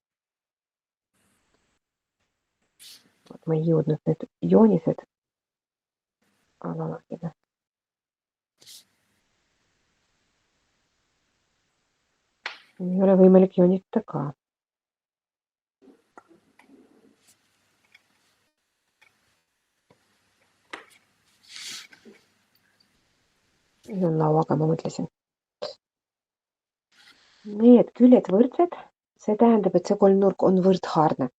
Ma ei jõudnud need joonised alalagida. Ei ole võimalik joonistada ka. See on lauaga, ma mõtlesin. Need küljed võrdsed, see tähendab, et see kolmnurk on võrdhaardne.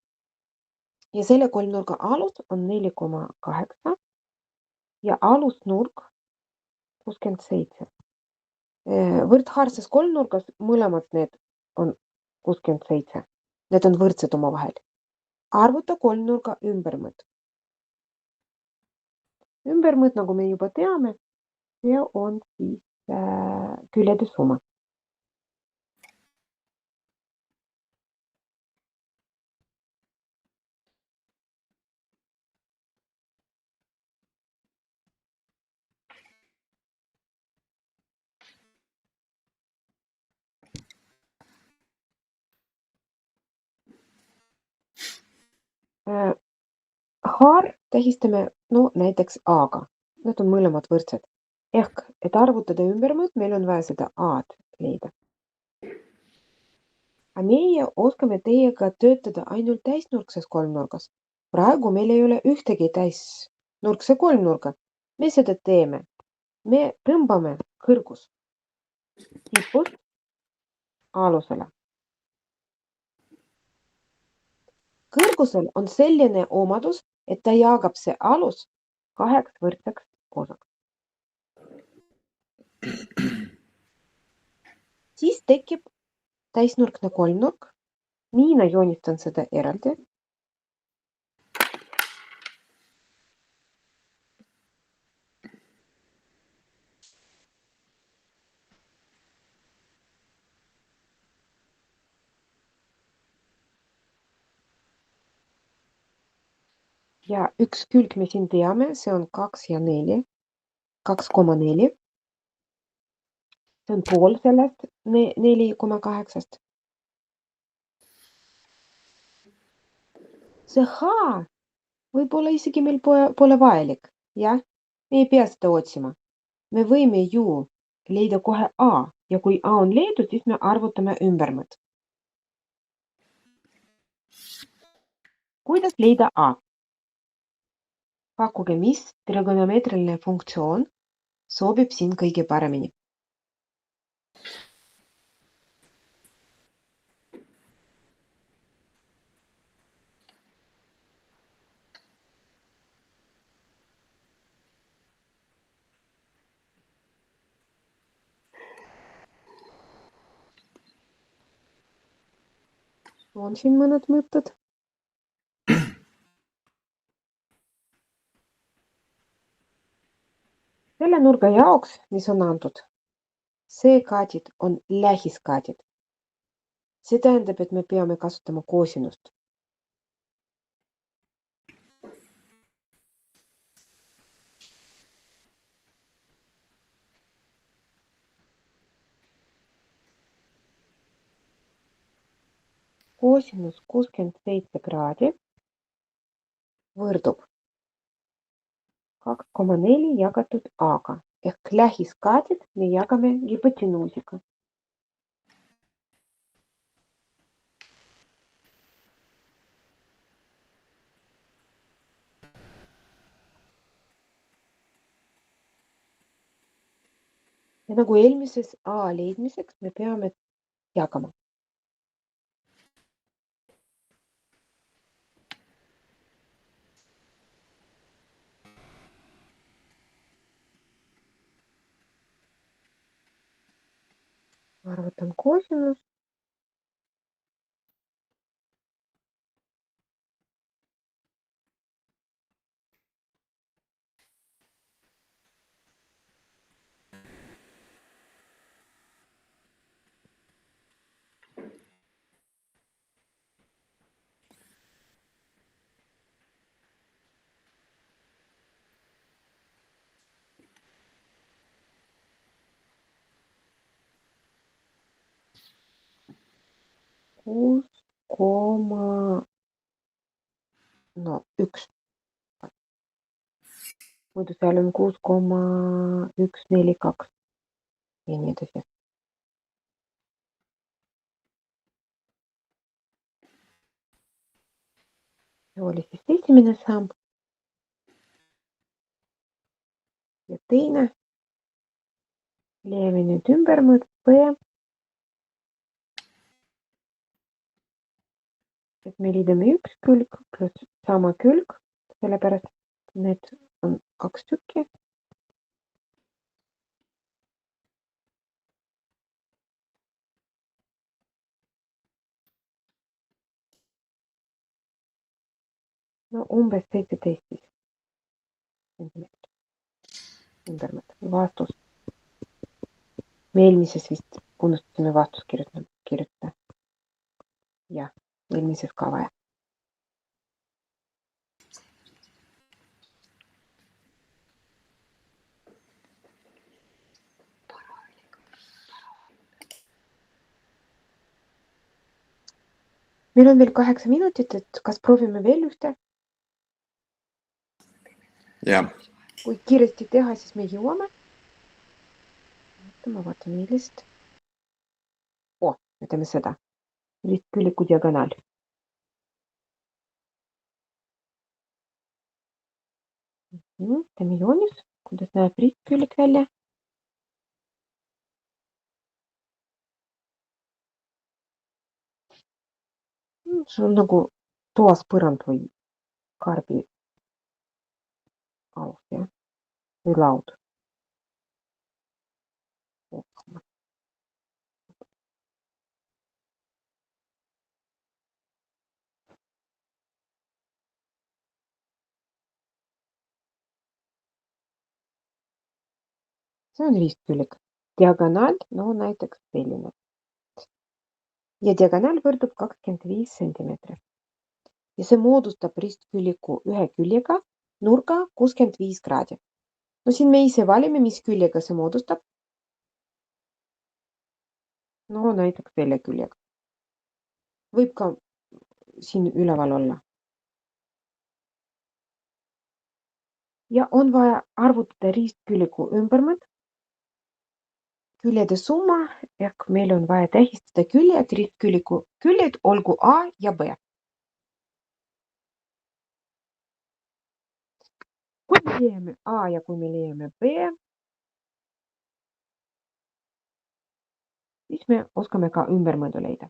Ja selle kolmnurga alus on 4,8 ja alusnurk 67. Võrdhaardses kolmnurgas mõlemad need on 67. Need on võrdsed omavahel. Arvuta kolmnurga ümbermõõt. Ümbermõõt, nagu me juba teame, see on siis küljede summa. Haar tähistame näiteks A-ga. Need on mõlemad võrdsed. Ehk, et arvutada ümbermõõt, meil on vaja seda A-d leida. Aga meie oskame teiega töötada ainult täisnurkses kolmnurgas. Praegu meil ei ole ühtegi täisnurkse kolmnurga. Me seda teeme. Me tõmbame kõrgus tipust alusele. Kõrgusel on selline omadus, et ta jagab see alus kaheks võrdseks osaks. Siis tekib täisnurkne kolmnurk. Niina joonistan seda eraldi. Ja üks külg me siin teame, see on 2 ja 4. 2,4. See on pool sellest 4,8. See H võib-olla isegi meil pole vajalik. Jah, me ei pea seda otsima. Me võime ju leida kohe A ja kui A on leidnud, siis me arvutame ümbermõõt. Kuidas leida A? Pakkuge, mis trigonomeetriline funktsioon sobib siin kõige paremini. On siin mõned mõtted. Selle nurga jaoks, mis on antud, see kaadid on lähiskaadid. See tähendab, et me peame kasutama koosinust. Koosinus 67 kraadi võrdub 2,4 jagatud A-ga ehk lähiskaadid me jagame hüpotenuusiga. Ja nagu eelmises A leidmiseks me peame jagama. Arvutan koosinus. Kuus koma üks. Muidu seal on 6,142 ja nii edasi. See oli siis esimene samm. Ja teine. Leiame nüüd ümbermõõt B. Et me liidame üks külg pluss sama külg, sellepärast need on 2 tükki. No umbes 17 sentimeetrit. Ümbermõõt. Vastus. Me eelmises vist unustasime vastus kirjutada. Ja, eelmises ka vaja. Meil on veel 8 minutit, et kas proovime veel ühte? Jah. Kui kiiresti teha, siis me jõuame. Ma vaatan millist. Me teeme seda. Ristkülliku diagonaal. Teeme joonis, kuidas näeb ristküllik välja. See on nagu toas põrand või karbi alus, jah? Või laud. See on ristküllik. Diagonaal, no näiteks selline. Ja diagonaal võrdub 25 sentimeetri. Ja see moodustab ristkülliku ühe küljega nurga 65 kraadi. No siin me ise valime, mis küljega see moodustab. No näiteks selle küljega. Võib ka siin üleval olla. Ja on vaja arvutada ristkülliku ümbermõõt. Küljede summa ehk meil on vaja tähistada küljed, ristkülliku küljed olgu A ja B. Kui me leiame A ja kui me leiame B, siis me oskame ka ümbermõõdu leida.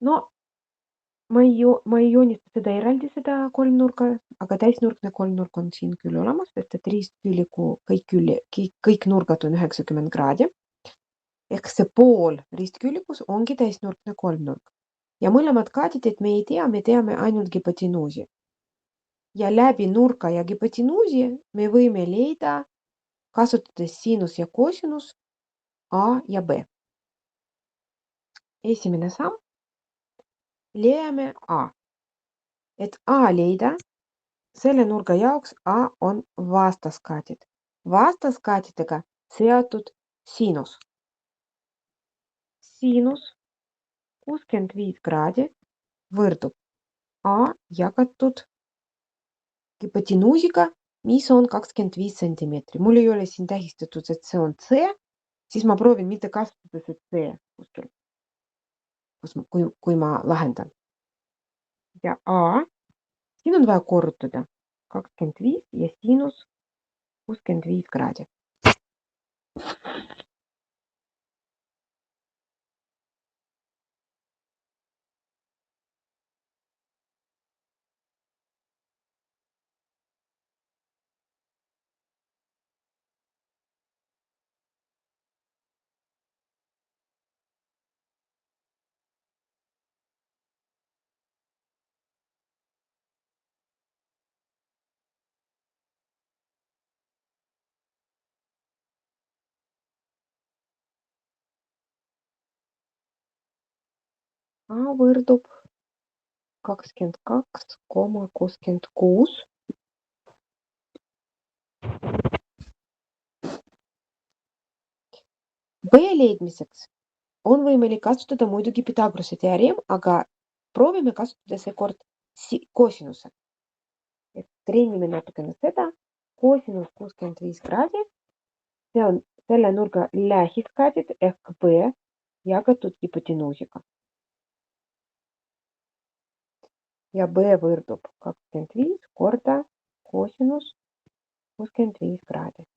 No ma ei joonista seda eraldi, seda kolmnurga, aga täisnurkne kolmnurk on siin küll olemas, sest et ristkülliku kõik nurgad on 90 kraadi. Ehk see pool ristküllikus ongi täisnurkne kolmnurk. Ja mõlemad kaadidid me ei tea, me teame ainult hipotenuusi. Ja läbi nurka ja hipotenuusi me võime leida, kasutades sinus ja kosinus, A ja B. Esimene samm. Leiame A. Et A leida, selle nurga jaoks A on vastaskaatid. Vastaskaatidega seotud sinus. Sinus 65 kraadi võrdub A jagatud hipotenuusiga, mis on 25 centimeetri. Mul ei ole siin tähistatud, et see on C, siis ma proovin mitte kasutada see C kuskil, kui ma lahendan. Ja A, siin on vaja korrutada 25 ja sinus 65 kraadi. A võrdub 22,66. B leidmiseks on võimalik kasutada muidugi Pythagorase teoreem, aga proovime kasutada seekord kosinuse. Et treenime natukene seda. Kosinus 65 kraadi. See on selle nurga lähiskaadid ehk B jagatud hipotenuusiga. Ja B võrdub 25 korda kosinus 65 kraadi.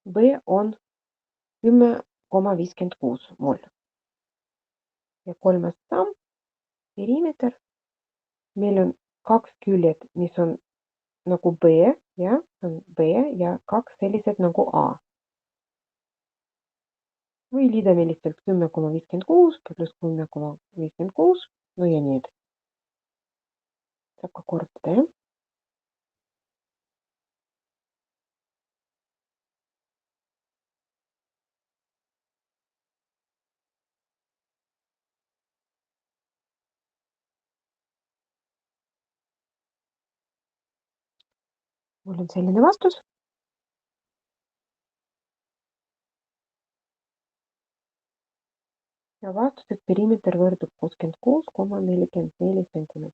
B on 10,56 mol. Ja kolmas samm, perimeeter. Meil on kaks küljed, mis on nagu B, ja, on B ja kaks sellised nagu A. Või liidame lihtsalt 10,56 pluss 10,56, no ja nii edasi. Saab ka korrutada, jah? Mul on selline vastus. Ja vastus, et perimeeter võrdub 66,44 cm.